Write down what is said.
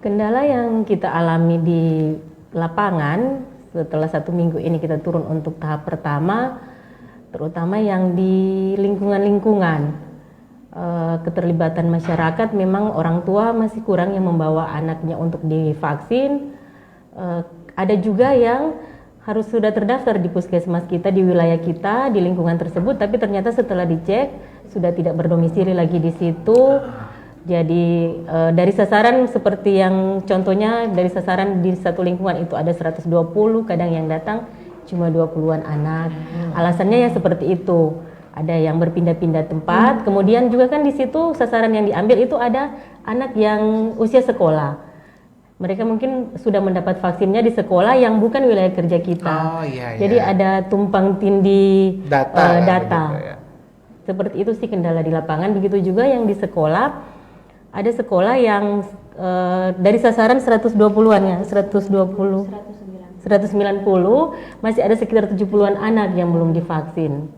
Kendala yang kita alami di lapangan setelah 1 minggu ini kita turun untuk tahap pertama, terutama yang di lingkungan-lingkungan. Keterlibatan masyarakat, memang orang tua masih kurang yang membawa anaknya untuk divaksin. Ada juga yang harus sudah terdaftar di puskesmas kita, di wilayah kita, di lingkungan tersebut, tapi ternyata setelah dicek sudah tidak berdomisili lagi di situ. Jadi dari sasaran seperti yang contohnya, dari sasaran di satu lingkungan itu ada 120, kadang yang datang cuma 20-an anak. Alasannya ya seperti itu. Ada yang berpindah-pindah tempat, kemudian juga kan di situ sasaran yang diambil itu ada anak yang usia sekolah. Mereka mungkin sudah mendapat vaksinnya di sekolah yang bukan wilayah kerja kita. Jadi ada tumpang tindih data. Begitu, ya. Seperti itu sih kendala di lapangan. Begitu juga yang di sekolah. Ada sekolah yang dari sasaran 120-an ya, 190 masih ada sekitar 70-an anak yang belum divaksin.